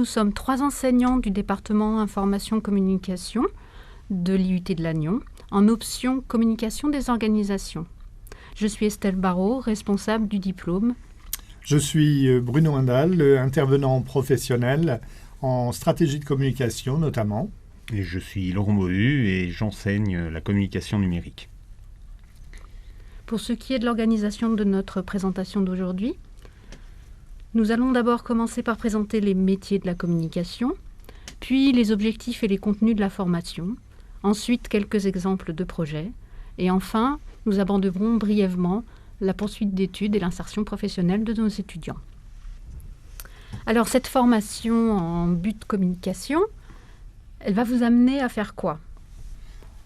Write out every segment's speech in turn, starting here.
nous sommes 3 enseignants du département Information-Communication de l'IUT de Lannion, en option Communication des organisations. Je suis Estelle Barrault, responsable du diplôme. Je suis Bruno Indal, intervenant professionnel en stratégie de communication notamment. Et je suis Laurent Bohu et j'enseigne la communication numérique. Pour ce qui est de l'organisation de notre présentation d'aujourd'hui, nous allons d'abord commencer par présenter les métiers de la communication, puis les objectifs et les contenus de la formation, ensuite quelques exemples de projets, et enfin, nous aborderons brièvement la poursuite d'études et l'insertion professionnelle de nos étudiants. Alors, cette formation en but de communication, elle va vous amener à faire quoi ?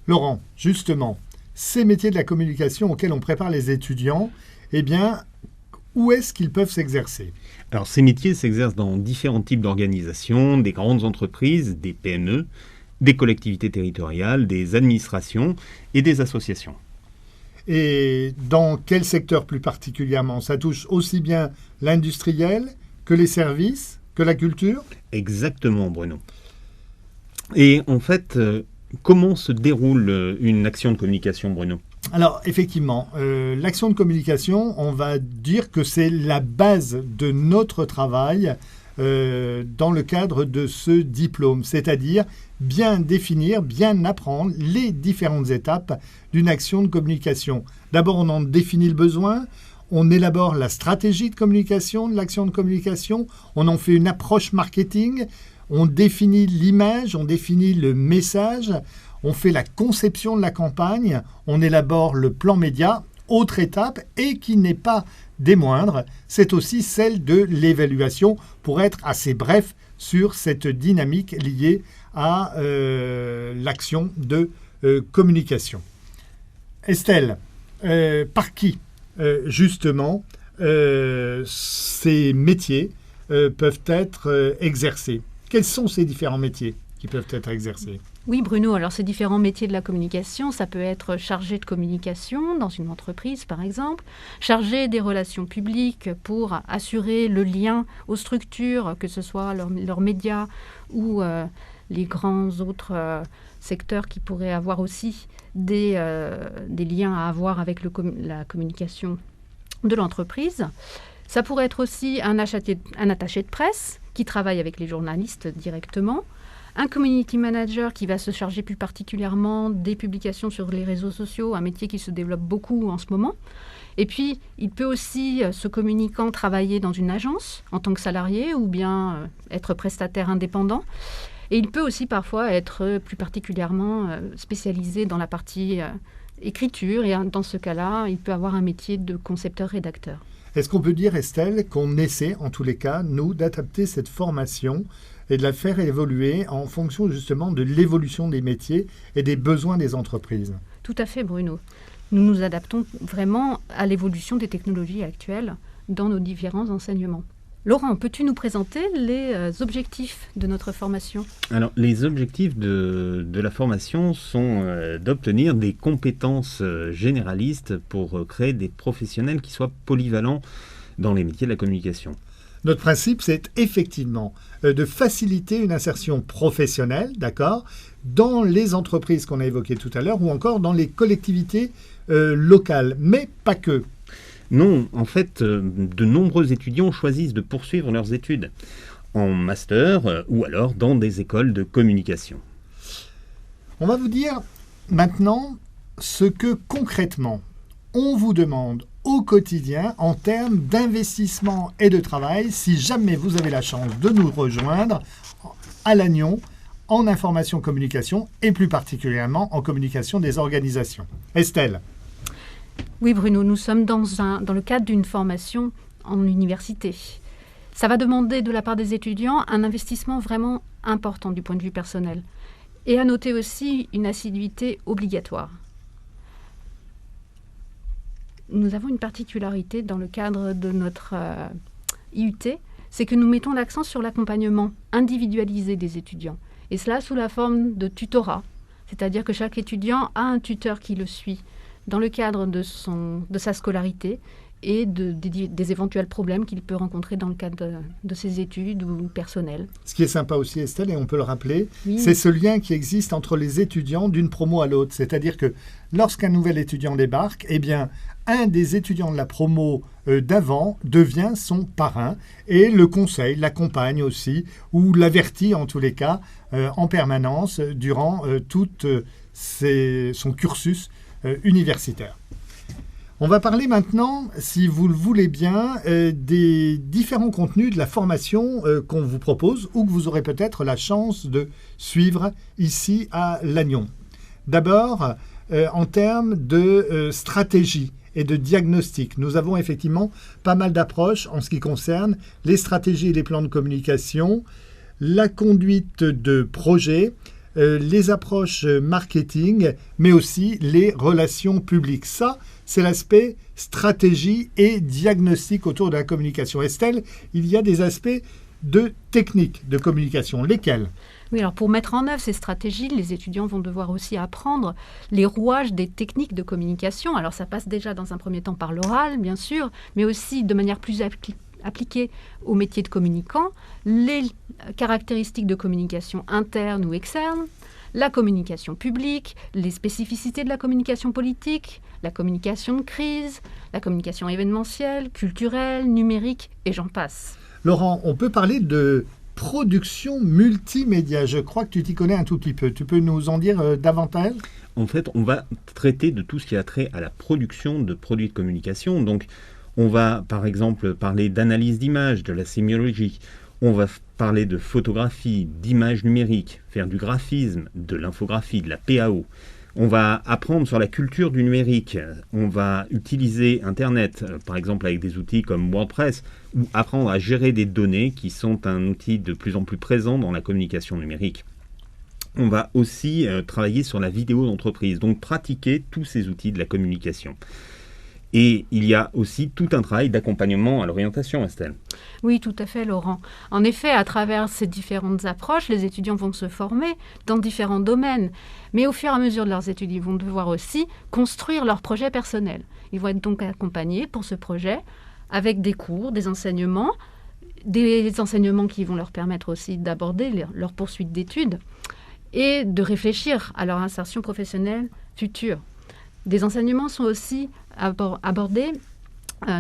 Laurent, justement, ces métiers de la communication auxquels on prépare les étudiants, eh bien, où est-ce qu'ils peuvent s'exercer ? Alors, ces métiers s'exercent dans différents types d'organisations, des grandes entreprises, des PME, des collectivités territoriales, des administrations et des associations. Et dans quel secteur plus particulièrement ? Ça touche aussi bien l'industriel que les services, que la culture ? Exactement, Bruno. Et en fait, comment se déroule une action de communication, Bruno ? Alors, effectivement, l'action de communication, on va dire que c'est la base de notre travail dans le cadre de ce diplôme, c'est-à-dire bien définir, bien apprendre les différentes étapes d'une action de communication. D'abord, on en définit le besoin, on élabore la stratégie de communication de l'action de communication, on en fait une approche marketing, on définit l'image, on définit le message, on fait la conception de la campagne, on élabore le plan média. Autre étape, et qui n'est pas des moindres, c'est aussi celle de l'évaluation, pour être assez bref sur cette dynamique liée à l'action de communication. Estelle, par qui, justement, ces métiers peuvent être exercés ? Quels sont ces différents métiers qui peuvent être exercés ? Oui, Bruno, alors ces différents métiers de la communication, ça peut être chargé de communication dans une entreprise, par exemple, chargé des relations publiques pour assurer le lien aux structures, que ce soit leurs médias ou les grands autres secteurs qui pourraient avoir aussi des liens à avoir avec la communication de l'entreprise. Ça pourrait être aussi un attaché de presse qui travaille avec les journalistes directement, un community manager qui va se charger plus particulièrement des publications sur les réseaux sociaux, un métier qui se développe beaucoup en ce moment. Et puis, il peut aussi, ce communicant, travailler dans une agence en tant que salarié ou bien être prestataire indépendant. Et il peut aussi parfois être plus particulièrement spécialisé dans la partie écriture. Et dans ce cas-là, il peut avoir un métier de concepteur-rédacteur. Est-ce qu'on peut dire, Estelle, qu'on essaie, en tous les cas, nous, d'adapter cette formation et de la faire évoluer en fonction justement de l'évolution des métiers et des besoins des entreprises ? Tout à fait, Bruno. Nous nous adaptons vraiment à l'évolution des technologies actuelles dans nos différents enseignements. Laurent, peux-tu nous présenter les objectifs de notre formation ? Alors, les objectifs de la formation sont d'obtenir des compétences généralistes pour créer des professionnels qui soient polyvalents dans les métiers de la communication. Notre principe, c'est effectivement de faciliter une insertion professionnelle, d'accord, dans les entreprises qu'on a évoquées tout à l'heure ou encore dans les collectivités locales, mais pas que. Non, en fait, de nombreux étudiants choisissent de poursuivre leurs études en master ou alors dans des écoles de communication. On va vous dire maintenant ce que concrètement on vous demande au quotidien en termes d'investissement et de travail si jamais vous avez la chance de nous rejoindre à Lannion en information communication et plus particulièrement en communication des organisations. Estelle. Oui, Bruno, nous sommes dans le cadre d'une formation en université. Ça va demander de la part des étudiants un investissement vraiment important du point de vue personnel. Et à noter aussi une assiduité obligatoire. Nous avons une particularité dans le cadre de notre IUT, c'est que nous mettons l'accent sur l'accompagnement individualisé des étudiants. Et cela sous la forme de tutorat, c'est-à-dire que chaque étudiant a un tuteur qui le suit dans le cadre de sa scolarité et des éventuels problèmes qu'il peut rencontrer dans le cadre de ses études ou personnelles. Ce qui est sympa aussi, Estelle, et on peut le rappeler, Oui. c'est ce lien qui existe entre les étudiants d'une promo à l'autre. C'est-à-dire que lorsqu'un nouvel étudiant débarque, eh bien, un des étudiants de la promo d'avant devient son parrain et le conseille, l'accompagne aussi, ou l'avertit en tous les cas en permanence durant tout son cursus universitaire. On va parler maintenant, si vous le voulez bien, des différents contenus de la formation qu'on vous propose ou que vous aurez peut-être la chance de suivre ici à Lannion. D'abord, en termes de stratégie et de diagnostic, nous avons effectivement pas mal d'approches en ce qui concerne les stratégies et les plans de communication, la conduite de projets, les approches marketing, mais aussi les relations publiques. Ça, c'est l'aspect stratégie et diagnostic autour de la communication. Estelle, il y a des aspects de technique de communication. Lesquels ? Oui, alors pour mettre en œuvre ces stratégies, les étudiants vont devoir aussi apprendre les rouages des techniques de communication. Alors ça passe déjà dans un premier temps par l'oral, bien sûr, mais aussi de manière plus appliquée au métier de communicant, les caractéristiques de communication interne ou externe, la communication publique, les spécificités de la communication politique, la communication de crise, la communication événementielle, culturelle, numérique, et j'en passe. Laurent, on peut parler de production multimédia. Je crois que tu t'y connais un tout petit peu. Tu peux nous en dire davantage ? En fait, on va traiter de tout ce qui a trait à la production de produits de communication. Donc, on va, par exemple, parler d'analyse d'images, de la sémiologie. On va parler de photographie, d'images numériques, faire du graphisme, de l'infographie, de la PAO. On va apprendre sur la culture du numérique. On va utiliser Internet, par exemple avec des outils comme WordPress, ou apprendre à gérer des données qui sont un outil de plus en plus présent dans la communication numérique. On va aussi travailler sur la vidéo d'entreprise, donc pratiquer tous ces outils de la communication. Et il y a aussi tout un travail d'accompagnement à l'orientation, Estelle. Oui, tout à fait, Laurent. En effet, à travers ces différentes approches, les étudiants vont se former dans différents domaines. Mais au fur et à mesure de leurs études, ils vont devoir aussi construire leur projet personnel. Ils vont être donc accompagnés pour ce projet avec des cours, des enseignements qui vont leur permettre aussi d'aborder leur poursuite d'études et de réfléchir à leur insertion professionnelle future. Des enseignements sont aussi abordés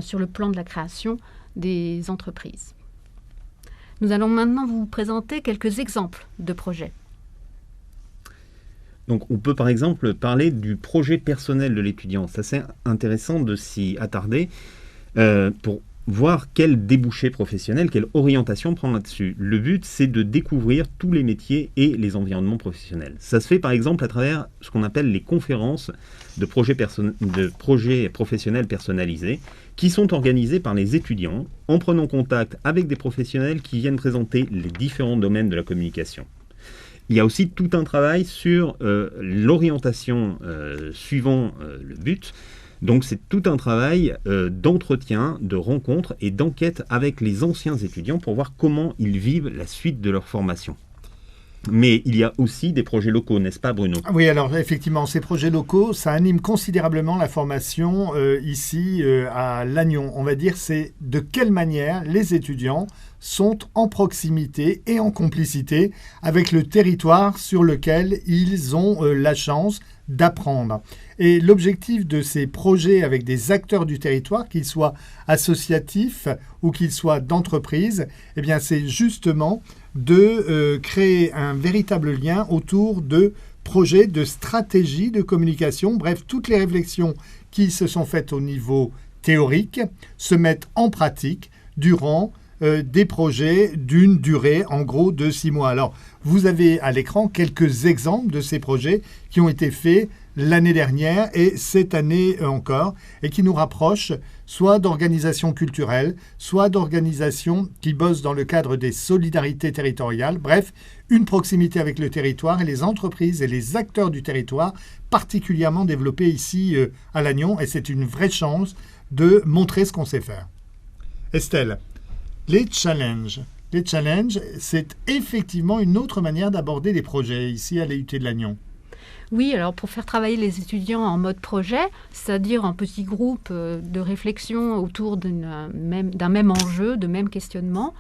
sur le plan de la création des entreprises. Nous allons maintenant vous présenter quelques exemples de projets. Donc on peut par exemple parler du projet personnel de l'étudiant. C'est assez intéressant de s'y attarder pour voir quel débouché professionnel, quelle orientation prendre là-dessus. Le but, c'est de découvrir tous les métiers et les environnements professionnels. Ça se fait par exemple à travers ce qu'on appelle les conférences de projets professionnels personnalisés qui sont organisées par les étudiants en prenant contact avec des professionnels qui viennent présenter les différents domaines de la communication. Il y a aussi tout un travail sur l'orientation suivant le but. Donc c'est tout un travail d'entretien, de rencontre et d'enquête avec les anciens étudiants pour voir comment ils vivent la suite de leur formation. Mais il y a aussi des projets locaux, n'est-ce pas Bruno ? Oui, alors effectivement, ces projets locaux, ça anime considérablement la formation ici à Lannion. On va dire, c'est de quelle manière les étudiants sont en proximité et en complicité avec le territoire sur lequel ils ont la chance d'apprendre. Et l'objectif de ces projets avec des acteurs du territoire, qu'ils soient associatifs ou qu'ils soient d'entreprise, eh bien, c'est justement de créer un véritable lien autour de projets, de stratégies de communication. Bref, toutes les réflexions qui se sont faites au niveau théorique se mettent en pratique durant des projets d'une durée en gros de 6 mois. Alors, vous avez à l'écran quelques exemples de ces projets qui ont été faits l'année dernière et cette année encore, et qui nous rapprochent soit d'organisations culturelles, soit d'organisations qui bossent dans le cadre des solidarités territoriales. Bref, une proximité avec le territoire et les entreprises et les acteurs du territoire particulièrement développés ici à Lannion, et c'est une vraie chance de montrer ce qu'on sait faire. Estelle, les challenges. Les challenges, c'est effectivement une autre manière d'aborder les projets ici à l'IUT de Lannion. Oui, alors pour faire travailler les étudiants en mode projet, c'est-à-dire en petits groupes de réflexion autour d'un même enjeu, de même questionnement,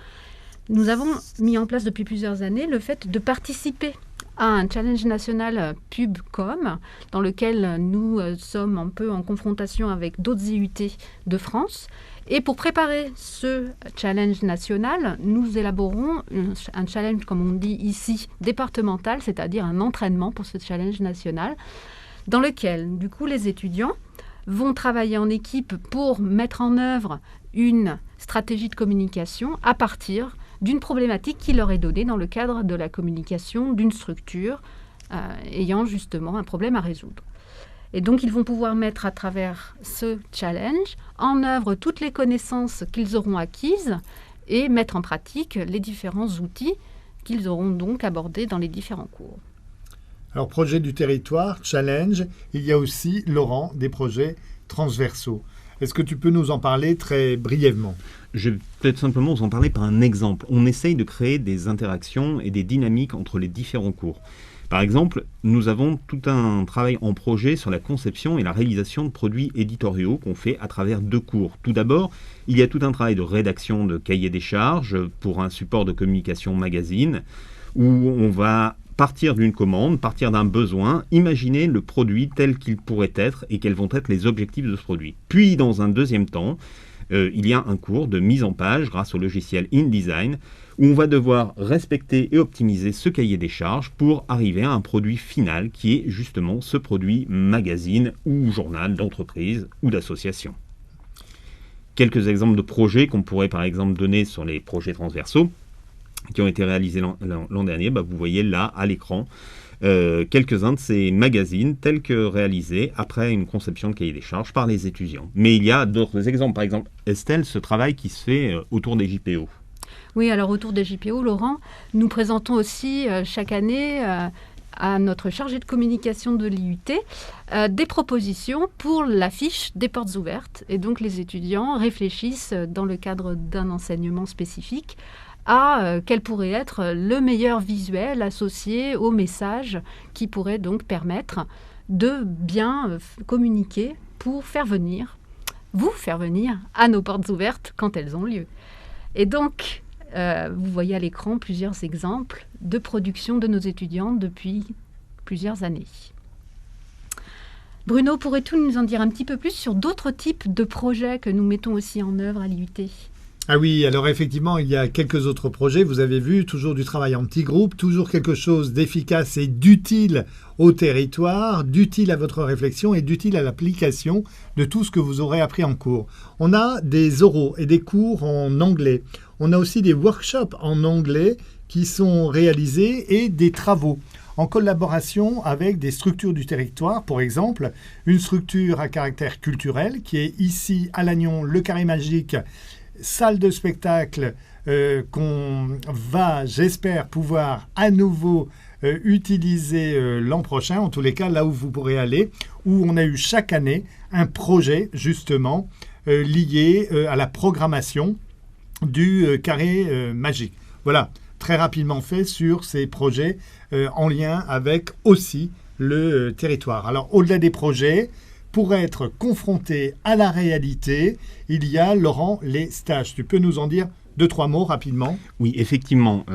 nous avons mis en place depuis plusieurs années le fait de participer à un challenge national PubCom, dans lequel nous sommes un peu en confrontation avec d'autres IUT de France. Et pour préparer ce challenge national, nous élaborons un challenge, comme on dit ici, départemental, c'est-à-dire un entraînement pour ce challenge national, dans lequel, du coup, les étudiants vont travailler en équipe pour mettre en œuvre une stratégie de communication à partir d'une problématique qui leur est donnée dans le cadre de la communication d'une structure ayant justement un problème à résoudre. Et donc, ils vont pouvoir mettre à travers ce challenge en œuvre toutes les connaissances qu'ils auront acquises et mettre en pratique les différents outils qu'ils auront donc abordés dans les différents cours. Alors, projet du territoire, challenge, il y a aussi, Laurent, des projets transversaux. Est-ce que tu peux nous en parler très brièvement ? Je vais peut-être simplement vous en parler par un exemple. On essaye de créer des interactions et des dynamiques entre les différents cours. Par exemple, nous avons tout un travail en projet sur la conception et la réalisation de produits éditoriaux qu'on fait à travers 2 cours. Tout d'abord, il y a tout un travail de rédaction de cahiers des charges pour un support de communication magazine, où on va partir d'une commande, partir d'un besoin, imaginer le produit tel qu'il pourrait être et quels vont être les objectifs de ce produit. Puis, dans un deuxième temps, il y a un cours de mise en page grâce au logiciel InDesign où on va devoir respecter et optimiser ce cahier des charges pour arriver à un produit final qui est justement ce produit magazine ou journal d'entreprise ou d'association. Quelques exemples de projets qu'on pourrait par exemple donner sur les projets transversaux qui ont été réalisés l'an dernier, vous voyez là à l'écran quelques-uns de ces magazines tels que réalisés après une conception de cahier des charges par les étudiants. Mais il y a d'autres exemples. Par exemple, Estelle, ce travail qui se fait autour des JPO. Oui, alors autour des JPO, Laurent, nous présentons aussi chaque année à notre chargé de communication de l'IUT des propositions pour l'affiche des portes ouvertes. Et donc les étudiants réfléchissent dans le cadre d'un enseignement spécifique à quel pourrait être le meilleur visuel associé au message qui pourrait donc permettre de bien communiquer pour vous faire venir à nos portes ouvertes quand elles ont lieu. Et donc, vous voyez à l'écran plusieurs exemples de production de nos étudiants depuis plusieurs années. Bruno, pourrais-tu nous en dire un petit peu plus sur d'autres types de projets que nous mettons aussi en œuvre à l'IUT ? Ah oui, alors effectivement, il y a quelques autres projets, vous avez vu, toujours du travail en petits groupes, toujours quelque chose d'efficace et d'utile au territoire, d'utile à votre réflexion et d'utile à l'application de tout ce que vous aurez appris en cours. On a des oraux et des cours en anglais. On a aussi des workshops en anglais qui sont réalisés et des travaux en collaboration avec des structures du territoire, pour exemple, une structure à caractère culturel qui est ici à Lannion, le Carré Magique, salle de spectacle qu'on va, j'espère, pouvoir à nouveau utiliser l'an prochain, en tous les cas là où vous pourrez aller, où on a eu chaque année un projet justement lié à la programmation du Carré Magique. Voilà, très rapidement fait sur ces projets en lien avec aussi le territoire. Alors au-delà des projets, pour être confronté à la réalité, il y a, Laurent, les stages. Tu peux nous en dire 2-3 mots rapidement ? Oui, effectivement.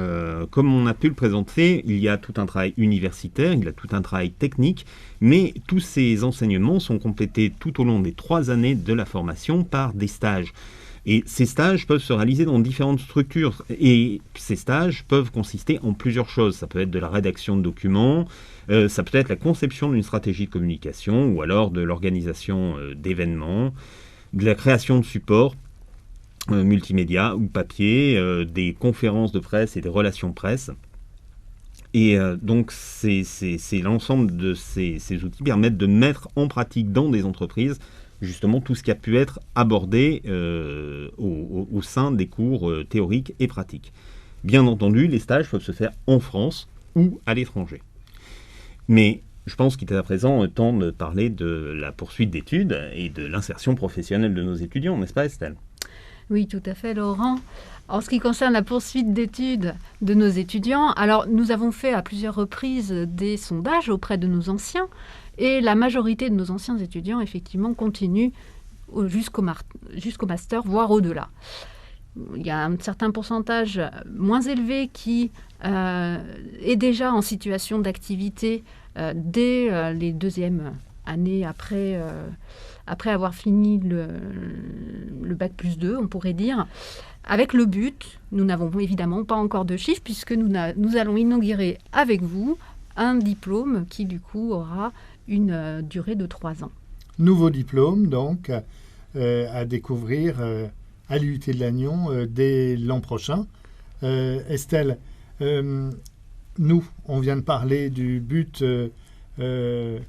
Comme on a pu le présenter, il y a tout un travail universitaire, il y a tout un travail technique, mais tous ces enseignements sont complétés tout au long des 3 années de la formation par des stages. Et ces stages peuvent se réaliser dans différentes structures. Et ces stages peuvent consister en plusieurs choses. Ça peut être de la rédaction de documents, ça peut être la conception d'une stratégie de communication, ou alors de l'organisation d'événements, de la création de supports multimédia ou papier, des conférences de presse et des relations presse. Et donc, c'est l'ensemble de ces outils permettent de mettre en pratique dans des entreprises justement tout ce qui a pu être abordé au sein des cours théoriques et pratiques. Bien entendu, les stages peuvent se faire en France ou à l'étranger. Mais je pense qu'il est à présent temps de parler de la poursuite d'études et de l'insertion professionnelle de nos étudiants, n'est-ce pas Estelle ? Oui, tout à fait, Laurent. En ce qui concerne la poursuite d'études de nos étudiants, alors nous avons fait à plusieurs reprises des sondages auprès de nos anciens et la majorité de nos anciens étudiants, effectivement, continuent jusqu'au master, voire au-delà. Il y a un certain pourcentage moins élevé qui est déjà en situation d'activité dès les deuxièmes années après avoir fini le bac plus 2, on pourrait dire. Avec le but, nous n'avons évidemment pas encore de chiffres puisque nous allons inaugurer avec vous un diplôme qui du coup aura une durée de 3 ans. Nouveau diplôme donc à découvrir à l'UT de Lannion dès l'an prochain. Estelle, nous, on vient de parler du but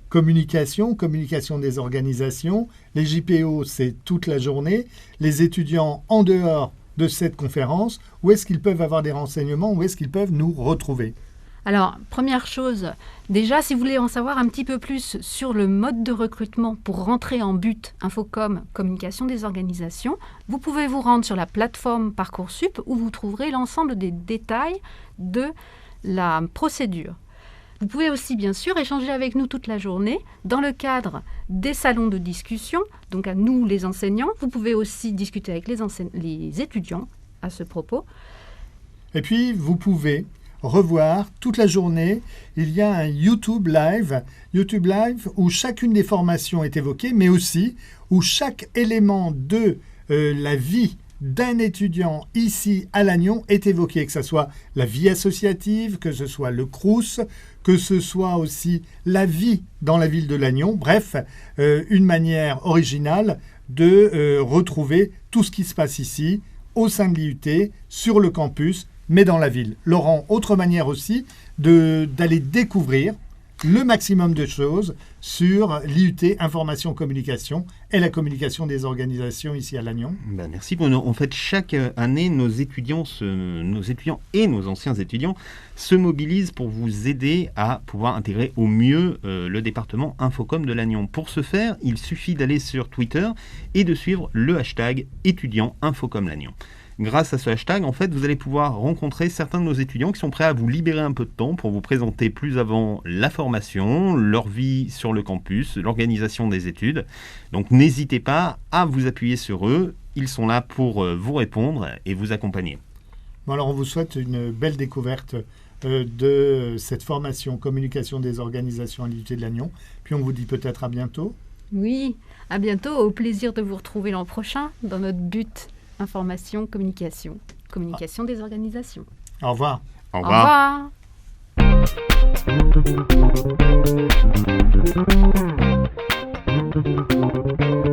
communication des organisations. Les JPO, c'est toute la journée. Les étudiants en dehors de cette conférence, où est-ce qu'ils peuvent avoir des renseignements, où est-ce qu'ils peuvent nous retrouver? Alors, première chose, déjà, si vous voulez en savoir un petit peu plus sur le mode de recrutement pour rentrer en but Infocom, communication des organisations, vous pouvez vous rendre sur la plateforme Parcoursup où vous trouverez l'ensemble des détails de la procédure. Vous pouvez aussi, bien sûr, échanger avec nous toute la journée dans le cadre des salons de discussion, donc à nous, les enseignants. Vous pouvez aussi discuter avec les étudiants à ce propos. Et puis, vous pouvez revoir toute la journée. Il y a un YouTube Live où chacune des formations est évoquée, mais aussi où chaque élément de la vie d'un étudiant ici à Lannion est évoqué, que ce soit la vie associative, que ce soit le Crous, que ce soit aussi la vie dans la ville de Lannion. Bref, une manière originale de retrouver tout ce qui se passe ici, au sein de l'IUT, sur le campus, mais dans la ville. Laurent, autre manière aussi d'aller découvrir le maximum de choses sur l'IUT Information Communication et la communication des organisations ici à Lannion. Merci Bruno. En fait, chaque année, nos étudiants et nos anciens étudiants se mobilisent pour vous aider à pouvoir intégrer au mieux le département Infocom de Lannion. Pour ce faire, il suffit d'aller sur Twitter et de suivre le hashtag étudiant Infocom Lannion. Grâce à ce hashtag, en fait, vous allez pouvoir rencontrer certains de nos étudiants qui sont prêts à vous libérer un peu de temps pour vous présenter plus avant la formation, leur vie sur le campus, l'organisation des études. Donc n'hésitez pas à vous appuyer sur eux. Ils sont là pour vous répondre et vous accompagner. Bon, alors on vous souhaite une belle découverte de cette formation communication des organisations à l'IUT de Lannion. Puis on vous dit peut-être à bientôt. Oui, à bientôt. Au plaisir de vous retrouver l'an prochain dans notre but information, communication des organisations. Au revoir. Au revoir. Au revoir.